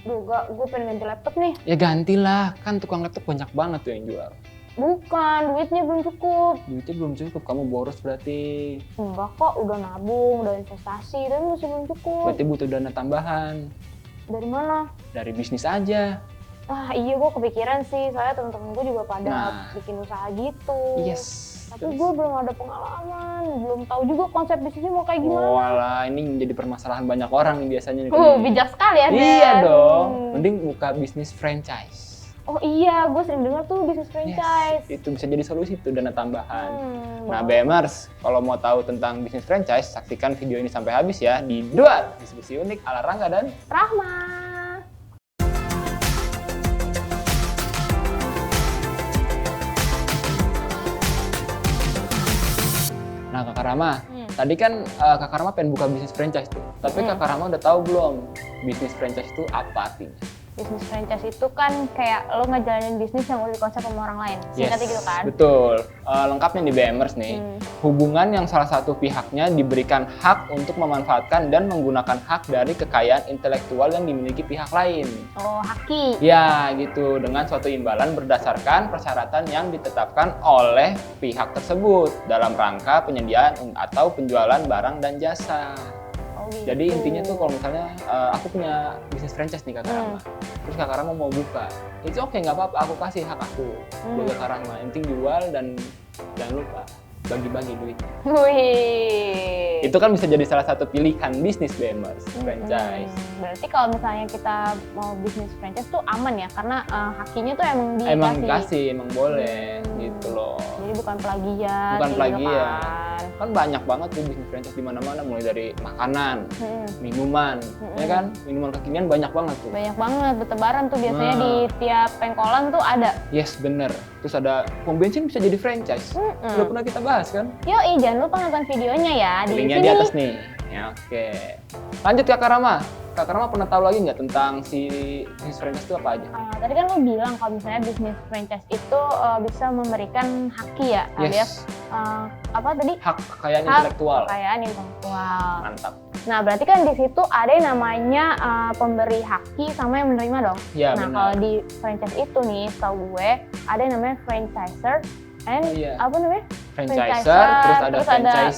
Duh, gue pengen ganti laptop nih. Ya gantilah, kan tukang laptop banyak banget tuh yang jual. Bukan, duitnya belum cukup. Duitnya belum cukup, kamu boros berarti. Enggak kok, udah nabung, udah investasi, tapi masih belum cukup. Berarti butuh dana tambahan. Dari mana? Dari bisnis aja. Ah iya, gue kepikiran sih, soalnya temen-temen gue juga pada Nah. bikin usaha gitu. Yes. Tapi gue belum ada pengalaman, belum tahu juga konsep bisnisnya mau kayak gimana. Walah, ini menjadi permasalahan banyak orang nih biasanya. Bijak sekali ya, Iya Dan. dong, mending buka bisnis franchise. Oh iya, gue sering dengar tuh bisnis franchise. Yes, itu bisa jadi solusi tuh, dana tambahan. Nah, Boleh. BMers, kalau mau tahu tentang bisnis franchise, saksikan video ini sampai habis ya di Dua Diskusi Unik ala Rangga dan Rahma. Nah, Kakak Rama, tadi kan Kakak Rama pengen buka bisnis franchise tuh. Tapi Kakak Rama udah tahu belum bisnis franchise itu apa artinya? Bisnis franchise itu kan kayak lo ngejalanin bisnis yang udah dikonsep sama orang lain. Singkatnya gitu kan? Betul. Lengkapnya di BMers nih, hubungan yang salah satu pihaknya diberikan hak untuk memanfaatkan dan menggunakan hak dari kekayaan intelektual yang dimiliki pihak lain. Oh, haki. Ya, gitu. Dengan suatu imbalan berdasarkan persyaratan yang ditetapkan oleh pihak tersebut dalam rangka penyediaan atau penjualan barang dan jasa. Oh, gitu. Jadi intinya tuh kalau misalnya aku punya bisnis franchise nih Kakak Rama, terus Kakak Rama mau buka, itu oke nggak apa-apa, aku kasih hak aku buat Kakak Rama. Yang penting jual dan jangan lupa bagi-bagi duitnya. Wih. Itu kan bisa jadi salah satu pilihan bisnis BMers, franchise. Berarti kalau misalnya kita mau bisnis franchise tuh aman ya, karena hakinya tuh emang dikasih. Emang dikasih, emang boleh gitu loh. Jadi bukan plagiat. Bukan gitu plagiat. kan. Kan banyak banget tuh bisnis franchise di mana-mana, mulai dari makanan, minuman, ya kan? Minuman kekinian banyak banget tuh. Banyak banget, bertebaran tuh biasanya di tiap pengkolan tuh ada. Yes, bener. Terus ada pom bensin bisa jadi franchise. Udah pernah kita bahas kan? Yoi, jangan lupa nonton videonya ya di Linknya sini. di atas nih. Ya, oke. Lanjut Kakak Rama. Kakak Rama pernah tahu lagi nggak tentang si bisnis franchise itu apa aja? Tadi kan lo bilang kalau misalnya bisnis franchise itu bisa memberikan haki ya, alias apa tadi? Hak kekayaan intelektual. Kekayaan intelektual. Mantap. Nah, berarti kan di situ ada yang namanya pemberi haki sama yang menerima dong. Ya, nah, benar. kalau di franchise itu nih, setahu gue ada yang namanya franchiser and apa namanya? Franchiser, terus ada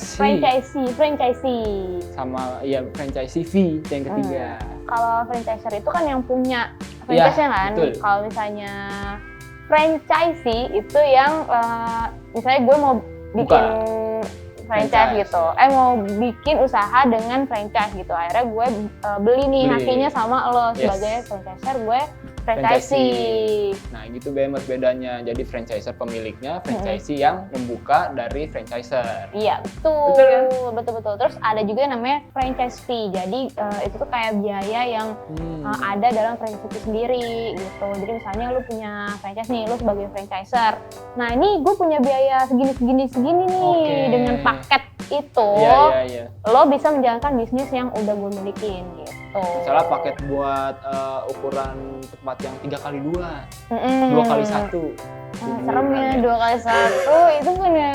franchisee. Sama franchisee fee yang ketiga. Kalau franchiser itu kan yang punya franchise-nya kan. Betul. Kalau misalnya franchisee itu yang misalnya gue mau bikin franchise gitu. Mau bikin usaha dengan franchise gitu. Akhirnya gue beli nih hakinya sama lo sebagai franchiser, gue franchisee. Nah, gitu BMers bedanya. Jadi franchiser pemiliknya, franchisee yang membuka dari franchiser. Iya, betul. Betul kan? Betul. Terus ada juga yang namanya franchise fee. Jadi itu tuh kayak biaya yang ada dalam franchise itu sendiri gitu. Jadi misalnya lu punya franchise nih, lu sebagai franchiser. Nah, ini gue punya biaya segini nih dengan paket itu. Iya. Lo bisa menjalankan bisnis yang udah gue milikin gitu. Misalnya paket buat ukuran tempat yang 3x2, 2x1. Serem ya, 2x1 itu kan ya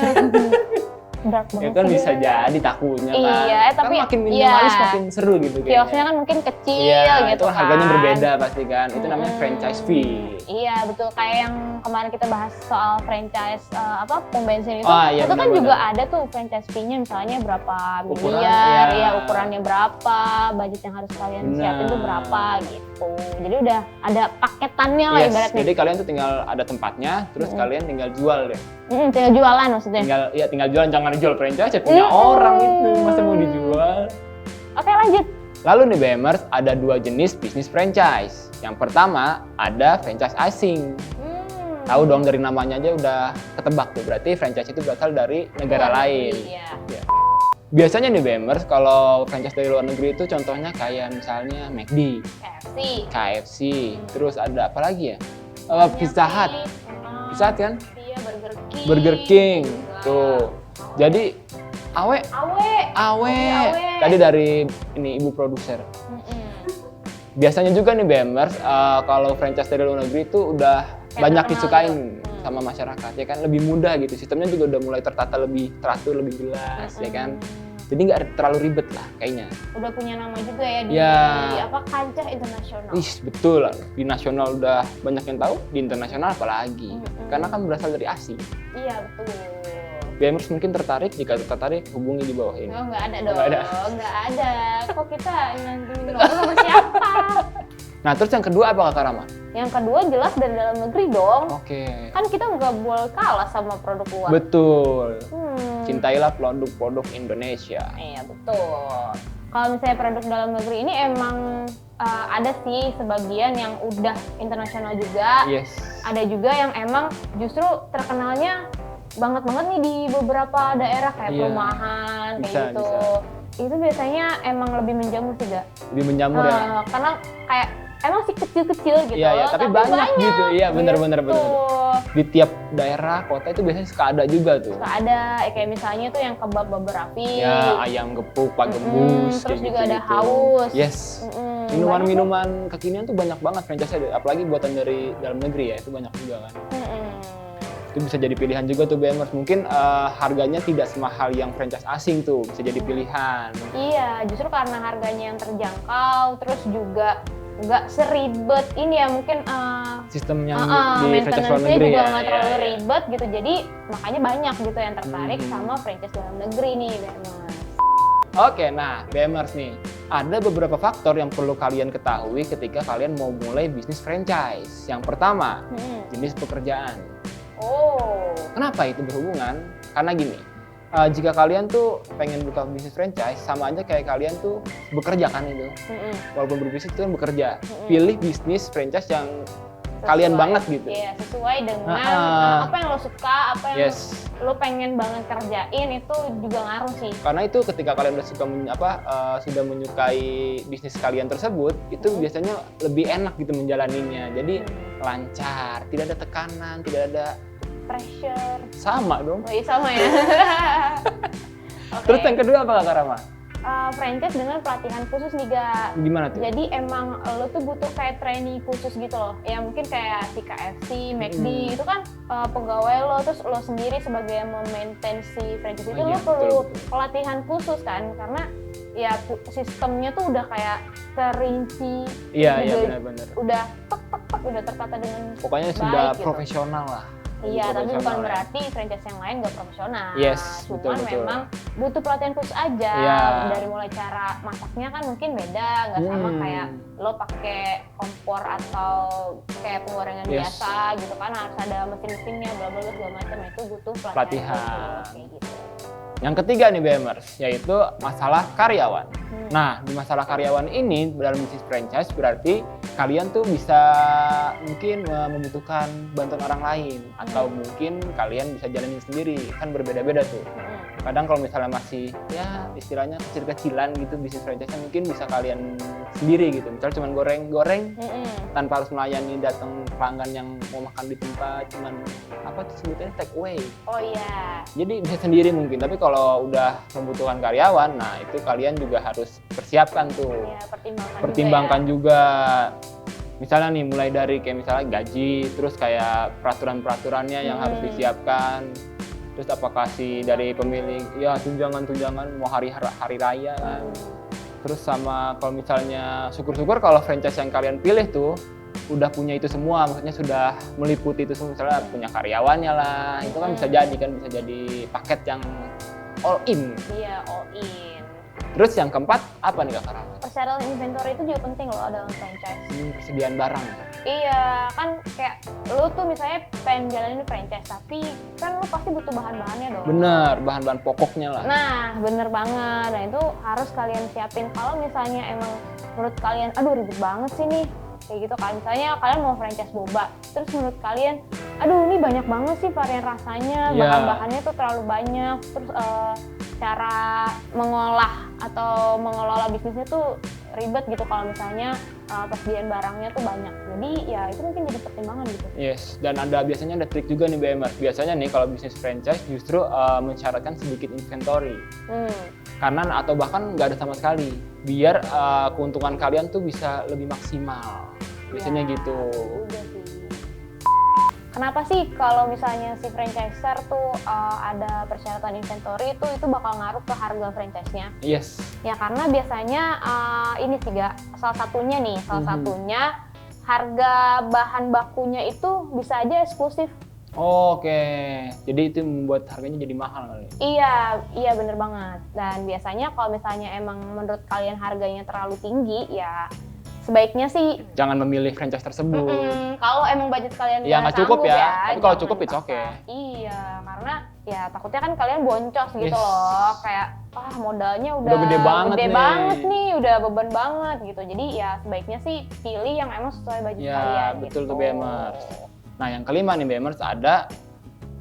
berat banget. Ya kan bisa jadi takutnya kan. Iya, tapi kan makin minimalis makin seru gitu kayaknya. Kiosnya kan mungkin kecil gitu itu kan. harganya berbeda pasti kan. Itu namanya franchise fee. Iya, betul. Kayak yang kemarin kita bahas soal franchise pom bensin itu. Iya, itu kan benar-benar. juga ada tuh franchise fee-nya, misalnya berapa Ukuran, miliar, iya. Ukurannya berapa, budget yang harus kalian siapin tuh berapa gitu. Jadi udah ada paketannya lah ibaratnya. Jadi kalian tuh tinggal ada tempatnya, terus kalian tinggal jual deh. Tinggal jualan maksudnya. Tinggal jualan, jangan dijual franchise, punya orang itu masa mau dijual. Oke, lanjut. Lalu nih BMers, ada 2 jenis bisnis franchise. Yang pertama ada franchise asing. Tahu dong, dari namanya aja udah ketebak tuh, berarti franchise itu berasal dari negara lain. Iya. Biasanya nih BMers, kalau franchise dari luar negeri itu contohnya kayak misalnya McD, KFC, terus ada apa lagi ya? Pizza Hut. Pizza Hut kan? Iya, Burger King. Tuh. Jadi awe. Tadi dari ini ibu produser. Biasanya juga nih BMers, kalau franchise dari luar negeri itu udah banyak disukain sama masyarakat, ya kan, lebih mudah gitu. Sistemnya juga udah mulai tertata, lebih teratur, lebih jelas, ya kan. Jadi nggak terlalu ribet lah kayaknya. Udah punya nama juga ya di Ya. kancah internasional. Ih, betul lah. Di nasional udah banyak yang tahu, di internasional apalagi. Karena kan berasal dari ASI. Iya betul. BMers mungkin tertarik, jika tertarik hubungi di bawah ini. Oh nggak ada dong, Nggak ada. nggak ada. Kok kita nanti nomor sama siapa? Nah, terus yang kedua apa Kak Rama? Yang kedua jelas dari dalam negeri dong. Oke. Kan kita nggak boleh kalah sama produk luar. Betul. Hmm. Cintailah produk-produk Indonesia. Iya betul. Kalau misalnya produk dalam negeri ini emang ada sih sebagian yang udah internasional juga. Yes. Ada juga yang emang justru terkenalnya banget nih di beberapa daerah kayak Iya. perumahan kayak Bisa, gitu. Itu biasanya emang lebih menjamur sih Gak? Lebih menjamur ya. Karena kayak emang sih kecil-kecil gitu. Iya, iya, tapi banyak gitu. Iya, benar-benar gitu. Di tiap daerah, kota itu biasanya suka ada juga tuh. Suka ada, kayak misalnya tuh yang kebab berapi. Ya, ayam gepuk, pak gembus, terus kayak juga ada gitu-gitu. haus. Yes. Banyak Minuman-minuman kekinian tuh banyak banget franchise-nya, apalagi buatan dari dalam negeri ya, itu banyak juga kan. Itu bisa jadi pilihan juga tuh BMers. Mungkin harganya tidak semahal yang franchise asing tuh, bisa jadi pilihan. Iya, justru karena harganya yang terjangkau, terus juga nggak seribet ini ya mungkin Sistemnya di franchise luar maintenance-nya negeri juga ya. nggak terlalu ribet gitu, jadi makanya banyak gitu yang tertarik Hmm. sama franchise dalam negeri nih, Mas. Oke, nah BMers nih, ada beberapa faktor yang perlu kalian ketahui ketika kalian mau mulai bisnis franchise. Yang pertama, jenis pekerjaan. Oh, Kenapa itu berhubungan? Karena gini, jika kalian tuh pengen buka bisnis franchise, sama aja kayak kalian tuh bekerja kan itu. Walaupun berbisnis itu kan bekerja. Pilih bisnis franchise yang kalian banget gitu. Iya, sesuai dengan apa yang lo suka, apa yang Yes. lo pengen banget kerjain, itu juga ngaruh sih. Karena itu ketika kalian udah suka sudah menyukai bisnis kalian tersebut, itu biasanya lebih enak gitu menjalaninya. Jadi lancar, tidak ada tekanan, tidak ada Pressure. sama dong. Oh iya sama ya. Oke. Terus yang kedua apa Kak Rama? Franchise dengan pelatihan khusus nih Gak. Gimana tuh? Jadi emang lo tuh butuh kayak training khusus gitu loh. Ya mungkin kayak si KFC, McD itu kan pegawai lo, terus lo sendiri sebagai yang memaintain si franchise itu Oh lo iya, perlu betul. pelatihan khusus kan, karena ya sistemnya tuh udah kayak terinci. Iya, iya juga benar-benar. Udah tek, udah tertata dengan Pokoknya baik sudah gitu. profesional lah. Iya, tapi bukan Profesional ya. berarti franchise yang lain nggak profesional. Yes, Cuman betul-betul. memang butuh pelatihan khusus aja. Iya. Dari mulai cara masaknya kan mungkin beda, nggak sama kayak lo pakai kompor atau kayak penggorengan Yes. biasa gitu kan, harus ada mesin-mesinnya, bla bla bla segala macam. Itu butuh pelatihan. Pelatihan. khusus, kayak gitu. Yang ketiga nih BMers, yaitu masalah karyawan. Nah, di masalah karyawan ini dalam bisnis franchise berarti kalian tuh bisa mungkin membutuhkan bantuan orang lain atau mungkin kalian bisa jalanin sendiri, kan berbeda-beda tuh. Kadang kalau misalnya masih ya istilahnya kecil-kecilan gitu bisnis franchise mungkin bisa kalian sendiri gitu. Misalnya cuma goreng-goreng tanpa harus melayani datang pelanggan yang mau makan di tempat, cuman apa tuh sebutnya take away. Oh iya. Jadi bisa sendiri mungkin, tapi kalau udah membutuhkan karyawan, nah itu kalian juga harus persiapkan tuh. Iya, Pertimbangkan juga. Misalnya nih mulai dari kayak misalnya gaji, terus kayak peraturan-peraturannya yang harus disiapkan. Terus apakah si dari pemilik ya tunjangan-tunjangan mau hari raya kan. Terus sama kalau misalnya syukur-syukur kalau franchise yang kalian pilih tuh udah punya itu semua, maksudnya sudah meliputi itu semua, misalnya punya karyawannya lah, itu kan bisa jadi paket yang all in. Iya, all in. Terus yang keempat apa nih Kak Rama? Persediaan inventory itu juga penting loh dalam franchise. Persediaan barang. Iya, kan kayak lu tuh misalnya pengen jalanin franchise, tapi kan lu pasti butuh bahan-bahannya dong. Bener, bahan-bahan pokoknya lah. Nah, bener banget. Nah, itu harus kalian siapin. Kalau misalnya emang menurut kalian, aduh ribet banget sih nih, kayak gitu kan. Misalnya kalian mau franchise boba, terus menurut kalian, aduh ini banyak banget sih varian rasanya, Iya. bahan-bahannya tuh terlalu banyak, terus cara mengolah atau mengelola bisnisnya tuh ribet gitu kalau misalnya persediaan barangnya tuh banyak. Jadi ya itu mungkin jadi pertimbangan gitu. Yes, dan biasanya ada trik juga nih BMers. Biasanya nih kalau bisnis franchise justru mensyaratkan sedikit inventory. Karena atau bahkan nggak ada sama sekali. Biar keuntungan kalian tuh bisa lebih maksimal. Biasanya Ya, gitu. udah sih. Kenapa sih kalau misalnya si franchiser tuh ada persyaratan inventory itu bakal ngaruh ke harga franchise-nya? Yes. Ya karena biasanya ini sih salah satunya harga bahan bakunya itu bisa aja eksklusif. Oke, jadi itu membuat harganya jadi mahal kali. Iya bener banget. Dan biasanya kalau misalnya emang menurut kalian harganya terlalu tinggi, ya sebaiknya sih jangan memilih franchise tersebut. Kalau emang budget kalian nggak cukup ya, tapi kalau cukup it's dipaksa. okay. Iya, karena ya takutnya kan kalian boncos gitu loh, kayak modalnya udah gede banget nih, udah beban banget gitu. Jadi ya sebaiknya sih pilih yang emang sesuai budget kalian. Ya betul tuh BMers. Nah yang kelima nih BMers,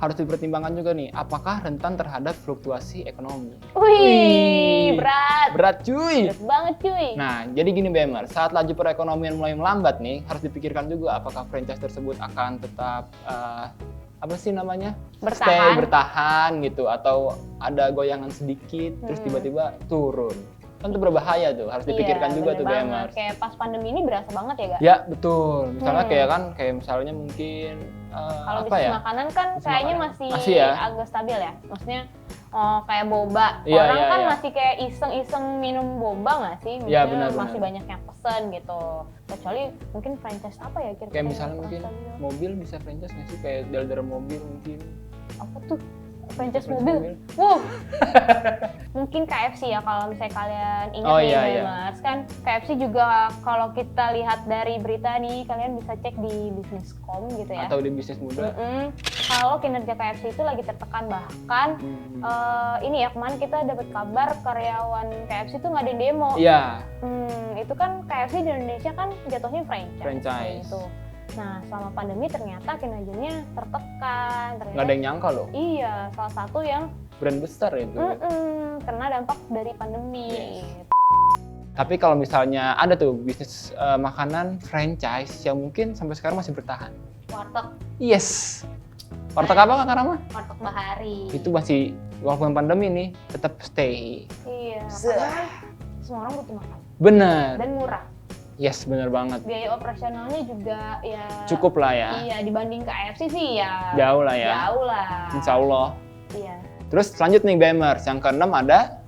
harus dipertimbangkan juga nih, apakah rentan terhadap fluktuasi ekonomi? Wih, berat cuy. Berat banget cuy. Nah, jadi gini BMers, saat laju perekonomian mulai melambat nih, harus dipikirkan juga apakah franchise tersebut akan tetap bertahan gitu, atau ada goyangan sedikit terus tiba-tiba turun. Kan itu berbahaya tuh, harus dipikirkan juga tuh BMers. Kayak pas pandemi ini berasa banget ya, Gak? Ya, betul. Misalnya kayak misalnya mungkin kalau bisnis makanan kan kayaknya masih ya? agak stabil ya. Maksudnya kayak boba. Iya, Orang kan iya. masih kayak iseng-iseng minum boba nggak sih? Iya, Maksudnya benar. masih banyak yang pesen gitu. Kecuali mungkin franchise apa ya kira-kira? Kayak misalnya yang mungkin stabil? mobil bisa franchise nggak sih? Kayak dealer mobil mungkin. Apa tuh? Franchise mobil? Wow! Mungkin KFC ya kalau misalnya kalian ingat Mas. Kan KFC juga kalau kita lihat dari berita nih, kalian bisa cek di Business.com gitu ya. Atau di Bisnis Muda. Kalau kinerja KFC itu lagi tertekan, bahkan ini ya kemarin kita dapat kabar karyawan KFC itu ngadain demo. Iya. Itu kan KFC di Indonesia kan jatuhnya Franchise. Gitu. Nah, selama pandemi ternyata kinerjanya tertekan. Nggak ada yang nyangka loh. Iya, salah satu yang Brand besar itu. kena dampak dari pandemi. Yes. Tapi kalau misalnya ada tuh bisnis makanan franchise yang mungkin sampai sekarang masih bertahan. Warteg. Yes. Warteg apa Kak Rama? Warteg Bahari. Itu masih, walaupun pandemi nih, tetap stay. Iya. Karena semua orang butuh makan. Bener. Dan murah. Yes, bener banget. Biaya operasionalnya juga ya cukup lah ya. Iya, dibanding KFC sih ya jauh lah ya. Jauh lah. Insya Allah. Iya. Terus lanjut nih BMers, yang keenam ada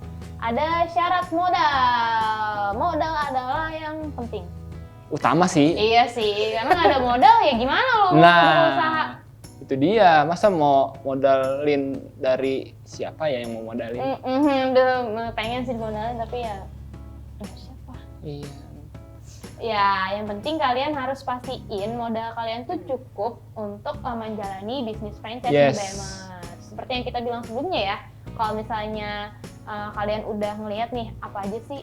syarat modal. Modal adalah yang penting. Utama sih. Iya sih, karena nggak ada modal ya gimana lo mau berusaha? Itu dia, masa mau modalin dari siapa ya yang mau modalin? Pengen sih modalin tapi ya siapa? Iya. Ya, yang penting kalian harus pastiin modal kalian tuh cukup untuk menjalani bisnis franchise di BMers. Seperti yang kita bilang sebelumnya ya, kalau misalnya kalian udah ngelihat nih apa aja sih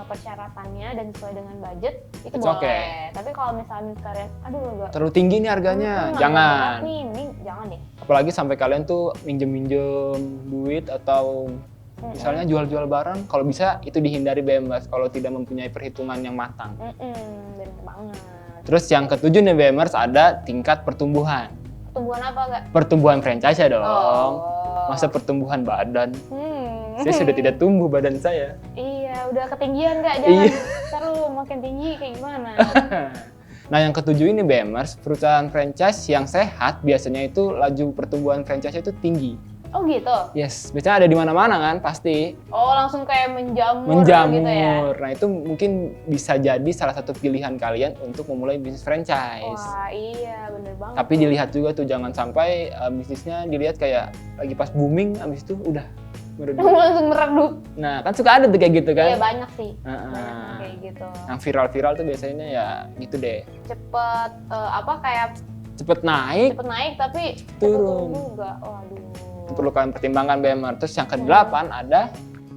persyaratannya dan sesuai dengan budget, itu boleh. Okay. Tapi kalau misalnya kalian, aduh terlalu tinggi nih harganya, jangan. Nih, mending jangan deh. Apalagi sampai kalian tuh minjem-minjem duit atau misalnya jual-jual barang, kalau bisa itu dihindari BMers kalau tidak mempunyai perhitungan yang matang. Bener banget. Terus yang ketujuh nih BMers, ada tingkat pertumbuhan. Pertumbuhan apa Gak? Pertumbuhan franchise ya dong. Masa pertumbuhan badan? Saya sudah tidak tumbuh badan saya. Iya, udah ketinggian Gak? Jangan seru makin tinggi kayak gimana. Nah yang ketujuh ini BMers, perusahaan franchise yang sehat biasanya itu laju pertumbuhan franchise itu tinggi. Oh gitu? Yes, biasanya ada di mana-mana kan pasti. Oh langsung kayak menjamur gitu ya? Nah itu mungkin bisa jadi salah satu pilihan kalian untuk memulai bisnis franchise. Wah iya bener banget. Tapi dilihat juga tuh, jangan sampai bisnisnya dilihat kayak lagi pas booming, abis itu udah meredup. Langsung meredup. Nah kan suka ada tuh kayak gitu kan? Iya banyak sih, banyak kayak gitu. Yang viral-viral tuh biasanya ya gitu deh. Cepet kayak cepet naik tapi turun juga. Waduh. Itu perlu kalian pertimbangkan BMers. Terus yang ke-8 ada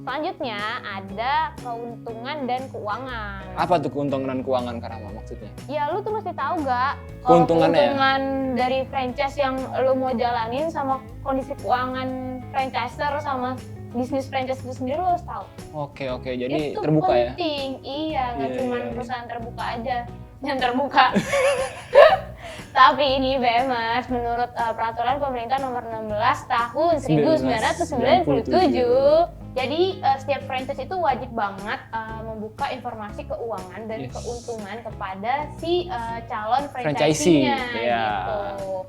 selanjutnya ada keuntungan dan keuangan. Apa tuh keuntungan dan keuangan Karama maksudnya? Ya lu tuh mesti tahu Gak keuntungan dari franchise yang lu mau jalanin sama kondisi keuangan franchiser sama bisnis franchise itu sendiri lu harus tahu. Oke, jadi itu terbuka penting. Ya? Iya, nggak cuma perusahaan terbuka aja yang terbuka. Tapi ini BMers, menurut peraturan pemerintah nomor 16 tahun 1997 Jadi setiap franchise itu wajib banget membuka informasi keuangan dan keuntungan kepada si calon franchisee-nya gitu.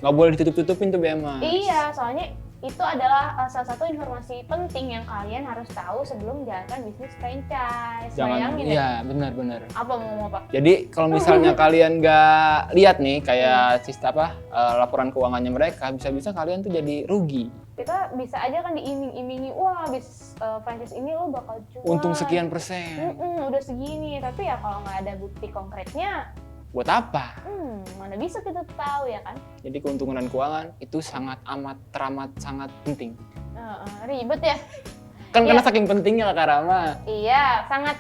Nggak boleh ditutup-tutupin tuh BMers. Iya, soalnya itu adalah salah satu informasi penting yang kalian harus tahu sebelum menjalankan bisnis franchise. Jangan, iya benar-benar. Apa mau apa? Jadi kalau misalnya kalian nggak lihat nih kayak sistem laporan keuangannya mereka, bisa-bisa kalian tuh jadi rugi. Kita bisa aja kan diiming-imingi, wah bisnis franchise ini lo bakal cuan. Untung sekian persen. Udah segini, tapi ya kalau nggak ada bukti konkretnya, buat apa? Mana bisa kita tahu ya kan? Jadi keuntungan dan keuangan itu sangat sangat penting. Ribet ya? Kan karena saking pentingnya Kak Rama. Iya, sangat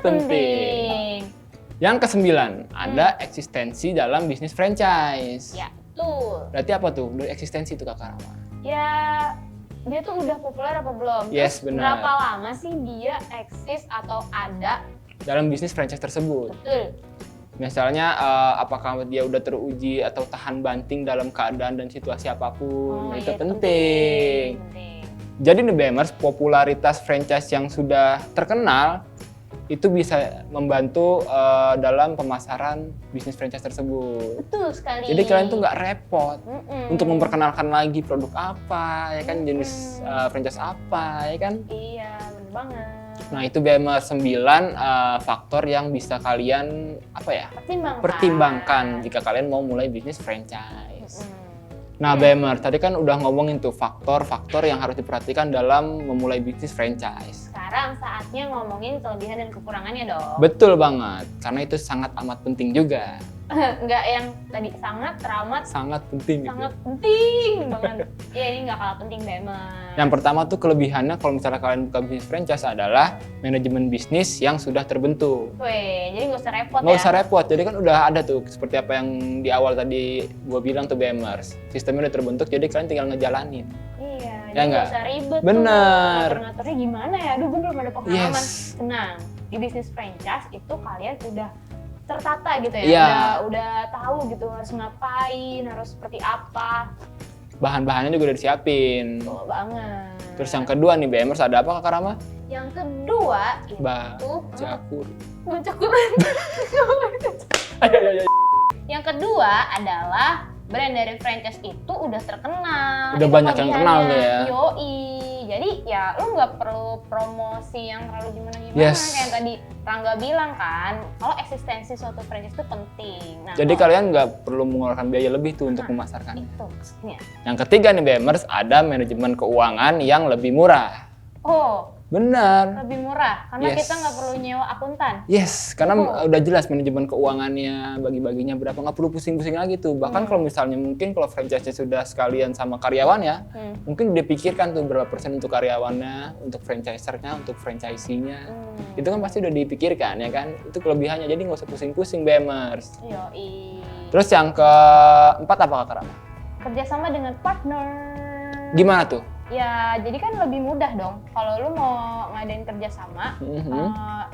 penting. Yang ke-9, ada eksistensi dalam bisnis franchise. Ya, betul. Berarti apa tuh? Dari eksistensi itu Kak Rama? Ya, dia tuh udah populer apa belum? Yes, benar. Berapa lama sih dia eksis atau ada dalam bisnis franchise tersebut? Betul. Misalnya apakah dia udah teruji atau tahan banting dalam keadaan dan situasi apapun, itu penting. Jadi nih BMers, popularitas franchise yang sudah terkenal itu bisa membantu dalam pemasaran bisnis franchise tersebut. Betul sekali. Jadi kalian tuh nggak repot untuk memperkenalkan lagi produk apa, ya kan, jenis franchise apa, ya kan? Iya, bener banget. Nah itu BMers 9 faktor yang bisa kalian pertimbangkan jika kalian mau mulai bisnis franchise. Nah BMers, tadi kan udah ngomongin tuh faktor-faktor yang harus diperhatikan dalam memulai bisnis franchise. Sekarang saatnya ngomongin kelebihan dan kekurangannya dong. Betul banget, karena itu sangat amat penting juga. Nggak yang tadi sangat penting sangat penting banget. Ya ini nggak kalah penting BMers. Yang pertama tuh kelebihannya kalau misalnya kalian buka bisnis franchise adalah manajemen bisnis yang sudah terbentuk. Jadi nggak usah repot Nggak usah repot, jadi kan udah ada tuh seperti apa yang di awal tadi gue bilang tuh BMers. Sistemnya udah terbentuk, jadi kalian tinggal ngejalanin. Iya, ya nggak usah ribet. Bener. Ngatur-ngaturnya gimana ya? Aduh, gue belum ada pengalaman. Yes. Tenang, di bisnis franchise itu kalian udah tertata gitu ya, udah tahu gitu harus ngapain, harus seperti apa. Bahan-bahannya juga udah disiapin. Betul banget. Terus yang kedua nih BMers, ada apa Kak Rama? Yang kedua itu Bacakur. Yang kedua adalah brand dari franchise itu udah terkenal. Udah banyak yang kenal tuh ya. Yoi. Jadi ya lu nggak perlu promosi yang terlalu gimana-gimana. Yes. Kayak tadi Rangga bilang kan, kalau eksistensi suatu franchise itu penting. Nah, jadi kalian nggak perlu mengeluarkan biaya lebih tuh untuk memasarkan. Itu maksudnya. Yang ketiga nih BMers, ada manajemen keuangan yang lebih murah. Oh, benar. lebih murah karena kita nggak perlu nyewa akuntan. Yes, karena udah jelas manajemen keuangannya, bagi-baginya berapa, nggak perlu pusing-pusing lagi tuh. Bahkan kalau misalnya mungkin kalau franchise-nya sudah sekalian sama karyawannya, mungkin dipikirkan tuh berapa persen untuk karyawannya, untuk franchisernya, untuk franchisee-nya. Itu kan pasti udah dipikirkan ya kan. Itu kelebihannya, jadi nggak usah pusing-pusing BMers. Yoi. Terus yang keempat apa Kak Rama? Kerjasama dengan partner. Gimana tuh? Ya, jadi kan lebih mudah dong kalau lu mau ngadain kerjasama.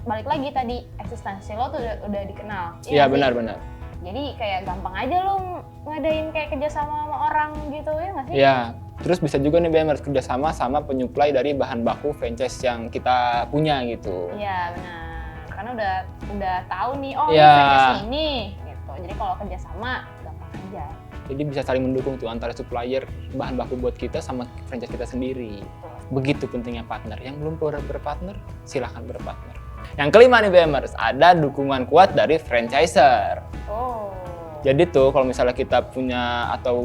Balik lagi tadi, eksistensi lo tuh udah dikenal. Iya, benar-benar. Jadi kayak gampang aja lu ngadain kayak kerjasama sama orang gitu, ya nggak sih? Iya. Terus bisa juga nih BMers kerjasama sama penyuplai dari bahan baku franchise yang kita punya gitu. Iya, benar. Karena udah tahu nih, ini franchise ini gitu. Jadi kalau kerjasama gampang aja. Jadi bisa saling mendukung tuh antara supplier bahan baku buat kita sama franchise kita sendiri. Begitu pentingnya partner. Yang belum berpartner, silahkan berpartner. Yang kelima nih BMers, ada dukungan kuat dari franchiser. Oh. Jadi tuh kalau misalnya kita punya atau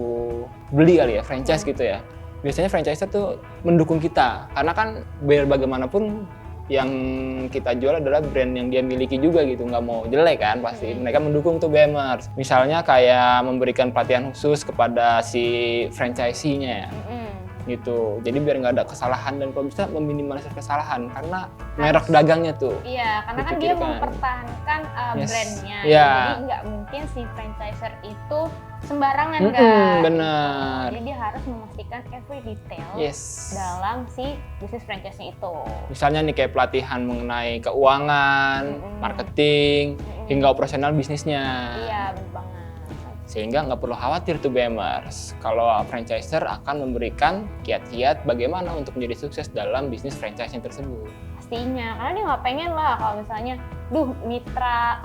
beli kali ya franchise gitu ya, biasanya franchiser tuh mendukung kita. Karena kan biar bagaimanapun yang kita jual adalah brand yang dia miliki juga gitu, nggak mau jelek kan pasti. Mereka mendukung tuh BMers. Misalnya kayak memberikan pelatihan khusus kepada si franchisee-nya ya. Gitu, jadi biar nggak ada kesalahan dan kalau bisa meminimalisir kesalahan karena merek dagangnya tuh. Iya, karena kan dia mempertahankan brandnya. Yeah. Jadi nggak mungkin si franchiser itu sembarangan kan. Benar. Jadi dia harus memastikan every detail dalam si bisnis franchise-nya itu. Misalnya nih kayak pelatihan mengenai keuangan, marketing, hingga operasional bisnisnya. Iya, benar banget. Sehingga nggak perlu khawatir tuh BMers kalau franchiser akan memberikan kiat-kiat bagaimana untuk menjadi sukses dalam bisnis franchising tersebut. Pastinya, karena dia nggak pengen lah kalau misalnya, mitra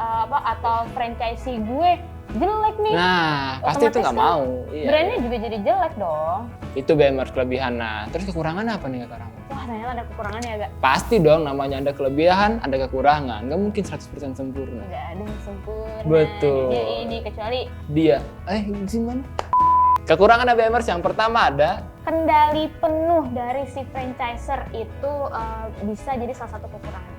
atau franchisee gue jelek nih. Nah, pasti itu nggak mau. Iya. Brandnya juga jadi jelek dong. Itu BMers kelebihan. Nah, terus kekurangan apa nih Kak Rama? Wah, ternyata ada kekurangannya agak. Pasti dong, namanya ada kelebihan, ada kekurangan. Nggak mungkin 100% sempurna. Nggak ada yang sempurna. Betul. Dia ini kecuali Dia, gimana? Kekurangan BMers yang pertama ada kendali penuh dari si franchiser itu bisa jadi salah satu kekurangan.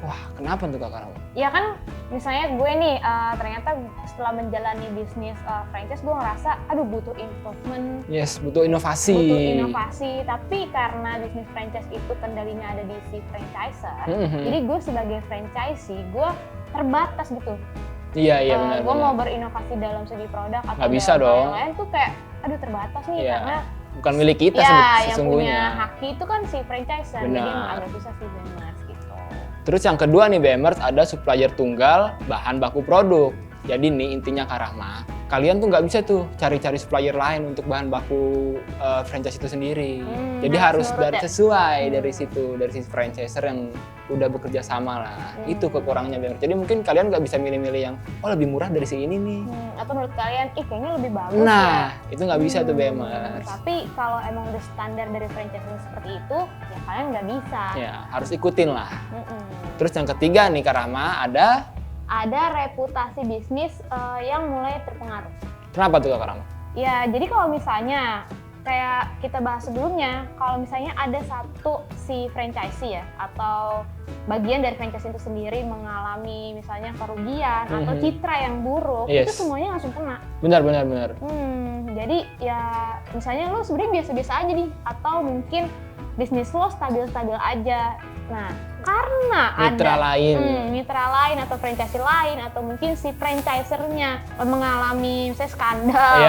wah, kenapa tuh Kak Rama? Ya kan, misalnya gue nih ternyata setelah menjalani bisnis franchise gue ngerasa, aduh butuh improvement. Yes, butuh inovasi. Butuh inovasi, tapi karena bisnis franchise itu kendalinya ada di si franchiser, jadi gue sebagai franchisee, gue terbatas gitu. Iya benar. Gue mau berinovasi dalam segi produk atau nggak bisa dong. yang lain tuh kayak, aduh terbatas nih karena bukan milik kita yang sesungguhnya. punya haki itu kan si franchiser, jadi emang agak susah sih BMers gitu. Terus yang kedua nih BMers ada supplier tunggal bahan baku produk. Jadi nih intinya Kak Rahma, kalian tuh nggak bisa tuh cari-cari supplier lain untuk bahan baku franchise itu sendiri. Jadi harus sesuai dari situ, dari sisi franchiser yang udah bekerja sama lah. Itu kekurangannya BMers. Jadi mungkin kalian nggak bisa milih-milih yang lebih murah dari si ini nih. Atau menurut kalian, kayaknya lebih bagus itu nggak bisa tuh BMers. Tapi kalau emang udah standar dari franchise seperti itu, ya kalian nggak bisa. Ya, harus ikutin lah. Terus yang ketiga nih Kak Rahma ada reputasi bisnis yang mulai terpengaruh. Kenapa tuh Kak Rama? Ya, jadi kalau misalnya kayak kita bahas sebelumnya, kalau misalnya ada satu si franchisee ya, atau bagian dari franchise itu sendiri mengalami misalnya kerugian atau citra yang buruk, itu semuanya langsung kena. Benar. Jadi ya misalnya lo sebenarnya biasa-biasa aja nih, atau mungkin bisnis lo stabil-stabil aja. Nah, karena mitra lain atau franchisee lain atau mungkin si franchisernya mengalami misalnya skandal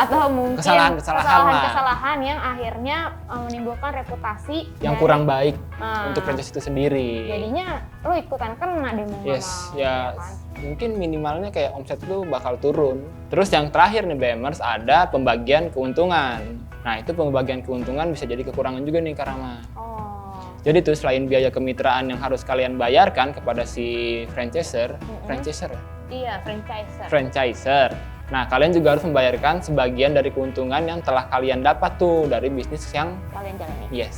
atau mungkin kesalahan yang akhirnya menimbulkan reputasi yang kurang baik untuk franchise itu sendiri. Jadinya lo ikutan kena deh mau mungkin minimalnya kayak omset lu bakal turun. Terus yang terakhir nih BMers ada pembagian keuntungan. Nah, itu pembagian keuntungan bisa jadi kekurangan juga nih Kak Rama. Jadi tuh selain biaya kemitraan yang harus kalian bayarkan kepada si franchiser. Iya, franchiser. Nah, kalian juga harus membayarkan sebagian dari keuntungan yang telah kalian dapat tuh dari bisnis yang kalian jalani. Yes.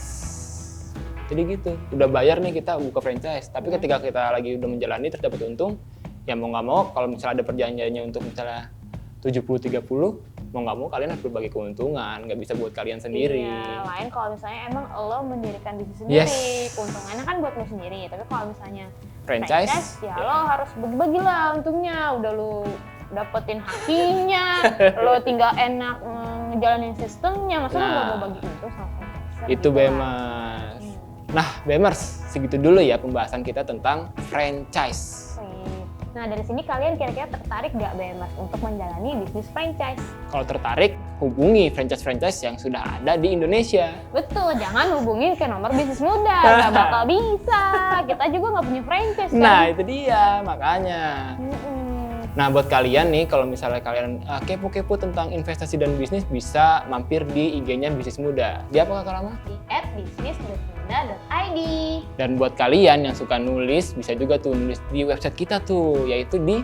Jadi gitu, udah bayar nih kita buka franchise, tapi ketika kita lagi udah menjalani terus dapat untung, ya mau nggak mau kalau misalnya ada perjanjiannya untuk misalnya 70-30, mau nggak mau kalian harus berbagi keuntungan, nggak bisa buat kalian sendiri. Iya, lain kalau misalnya emang lo mendirikan bisnis sendiri, keuntungannya kan buat lo sendiri. Tapi kalau misalnya franchise ya lo harus bagi-bagi lah untungnya. Udah lo dapetin hakinya, lo tinggal enak ngejalanin sistemnya, masa lo nggak mau bagi untung sama franchise? Itu BMers. Nah, BMers, segitu dulu ya pembahasan kita tentang franchise. Nah, dari sini kalian kira-kira tertarik nggak BMers untuk menjalani bisnis franchise? Kalau tertarik, hubungi franchise-franchise yang sudah ada di Indonesia. Betul, jangan hubungin ke nomor bisnis muda, nggak bakal bisa. Kita juga nggak punya franchise kan? Nah, itu dia, makanya. Nah, buat kalian nih, kalau misalnya kalian kepo-kepo tentang investasi dan bisnis, bisa mampir di IG-nya Bisnis Muda. Di apa Kak Rama? Di @bisnis.muda.id. Dan buat kalian yang suka nulis, bisa juga tuh nulis di website kita tuh, yaitu di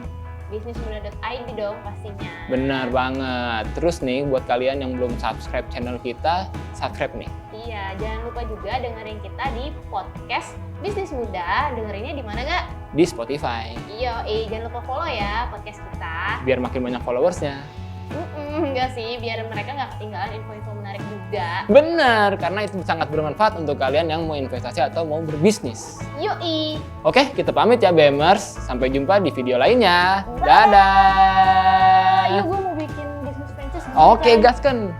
bisnismuda.id dong pastinya. Benar banget. Terus nih, buat kalian yang belum subscribe channel kita, subscribe nih. Iya, jangan lupa juga dengerin kita di podcast Bisnis Muda. Dengerinnya di mana gak? Di Spotify. Iya, jangan lupa follow ya podcast kita. Biar makin banyak followersnya. Enggak sih, biar mereka nggak ketinggalan info-info menarik juga. Benar, karena itu sangat bermanfaat untuk kalian yang mau investasi atau mau berbisnis. Yoi. Oke, kita pamit ya BMers. Sampai jumpa di video lainnya. Bye. Dadah. Yuk, gue mau bikin bisnis franchise. Oke, gaskan.